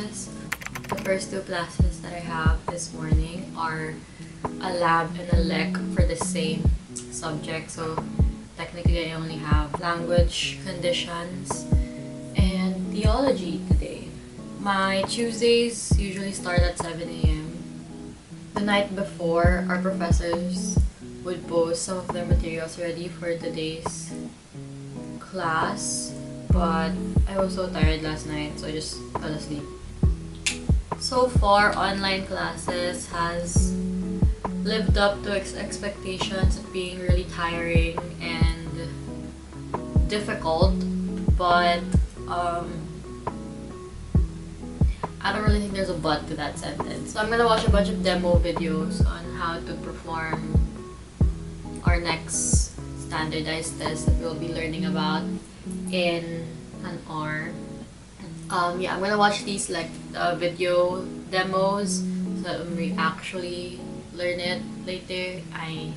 classes. The first two classes that I have this morning are a lab and a lec for the same subject. So technically I only have language conditions and theology today. My Tuesdays usually start at 7 a.m. The night before, our professors would post some of their materials ready for today's class, but I was so tired last night, so I just fell asleep. So far, online classes has lived up to expectations of being really tiring and difficult, but I don't really think there's a but to that sentence. So I'm gonna watch a bunch of demo videos on how to perform our next standardized test that we'll be learning about in an hour. Yeah, I'm gonna watch these video demos so that when we actually learn it later, I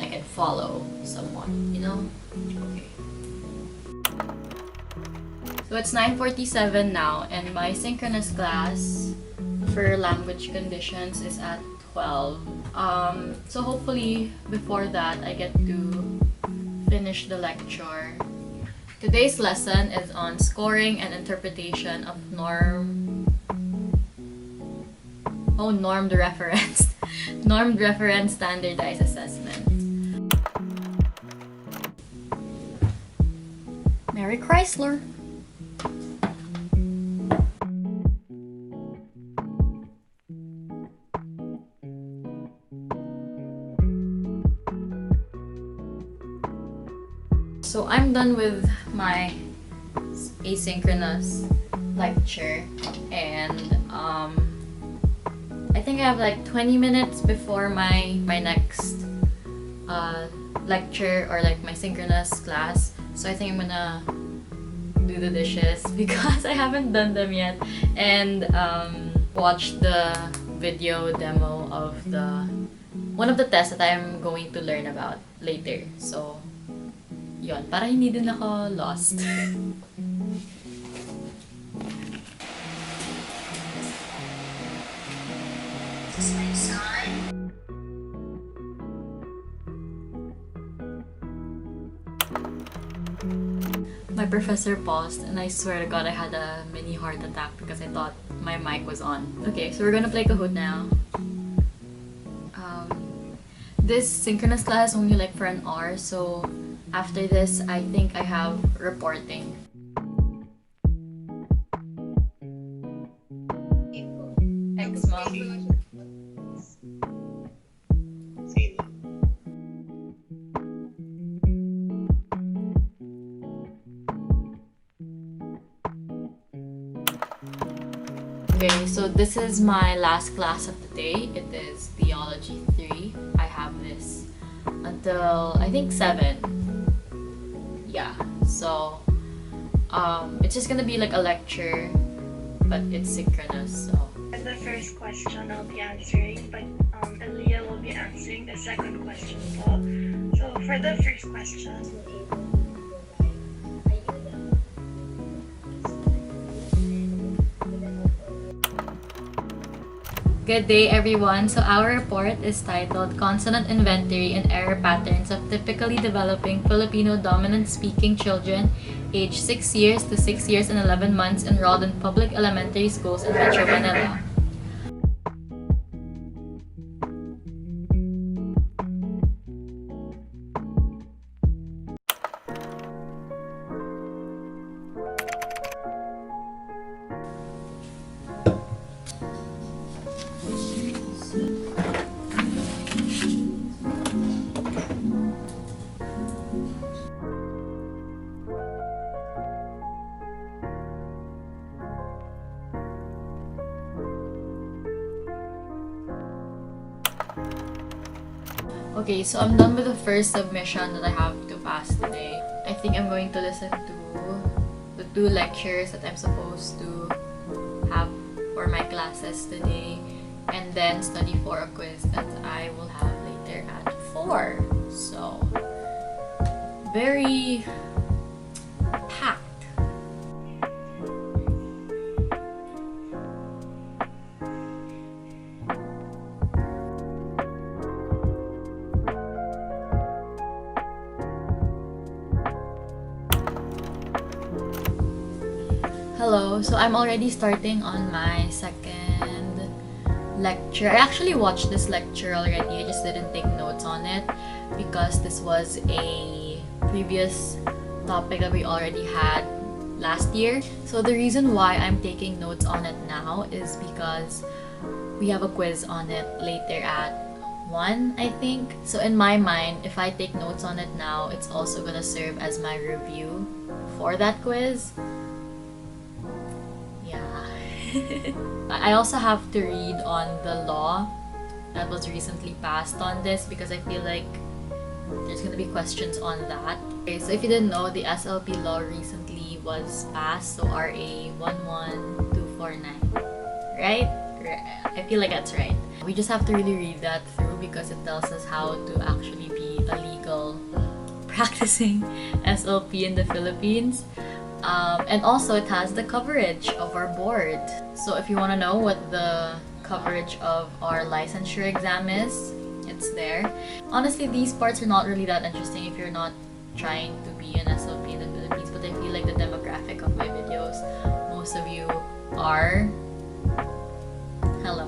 can follow someone, you know? Okay. So it's 9:47 now, and my synchronous class for language conditions is at 12. So hopefully before that I get to finish the lecture. Today's lesson is on scoring and interpretation of normed reference normed reference standardized assessment. Mary Chrysler. So I'm done with my asynchronous lecture, and I think I have like 20 minutes before my next lecture or like my synchronous class. So I think I'm gonna do the dishes because I haven't done them yet, and watch the video demo of one of the tests that I'm going to learn about later. So yun, para hindi din ako lost. My professor paused, and I swear to God I had a mini heart attack because I thought my mic was on. Okay, so we're gonna play Kahoot now. This synchronous class is only like for an hour, so after this, I think I have reporting. Ex-mom. Okay, so this is my last class of the day. It is Theology 3. I have this until I think 7. Yeah, so it's just gonna be like a lecture, but it's synchronous. So the first question I'll be answering, but Aaliyah will be answering the second question. So for the first question, good day, everyone. So our report is titled Consonant Inventory and Error Patterns of Typically Developing Filipino Dominant Speaking Children aged 6 years to 6 years and 11 months enrolled in public elementary schools in Metro Manila. Okay, so I'm done with the first submission that I have to pass today. I think I'm going to listen to the 2 lectures that I'm supposed to have for my classes today, and then study for a quiz that I will have later at 4. So, very packed. Hello! So I'm already starting on my second lecture. I actually watched this lecture already, I just didn't take notes on it because this was a previous topic that we already had last year. So the reason why I'm taking notes on it now is because we have a quiz on it later at 1, I think. So in my mind, if I take notes on it now, it's also gonna serve as my review for that quiz. Yeah. I also have to read on the law that was recently passed on this because I feel like there's gonna be questions on that. Okay, so if you didn't know, the SLP law recently was passed, so RA 11249, right? I feel like that's right. We just have to really read that through because it tells us how to actually be a legal practicing SLP in the Philippines. And also it has the coverage of our board. So if you want to know what the coverage of our licensure exam is, it's there. Honestly, these parts are not really that interesting if you're not trying to be an SLP in the Philippines, but I feel like the demographic of my videos, most of you are. Hello.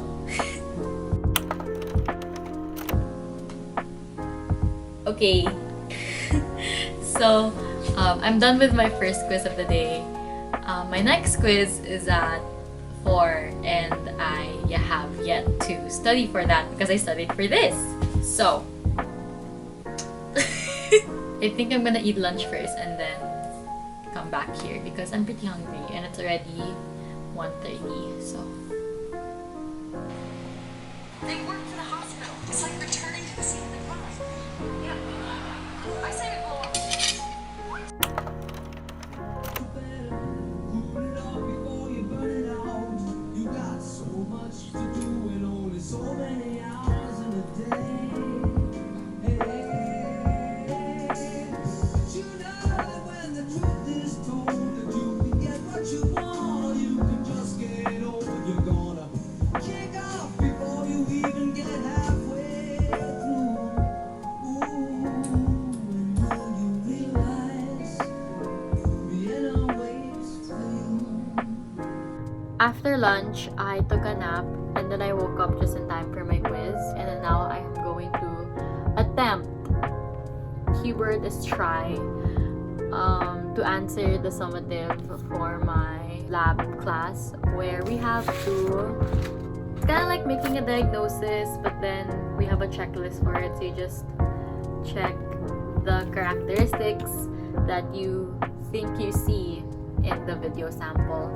Okay. So, I'm done with my first quiz of the day. My next quiz is at 4 and I have yet to study for that because I studied for this. So, I think I'm gonna eat lunch first and then come back here because I'm pretty hungry and it's already 1:30, so. They work for the hospital. It's like returning to the scene of the crime. Yeah. I say we blow up. You got so much to do and only so many hours in a day. But you know when the truth is told that you can get what you want, you can just get old. You're gonna kick off before you even get halfway through. And will you realize Vienna waits for you? After lunch, I took a nap and then I woke up just in time for my quiz, and then now I am going to attempt, keyword is try, to answer the summative for my lab class where we have to, it's kind of like making a diagnosis, but then we have a checklist for it, so you just check the characteristics that you think you see in the video sample.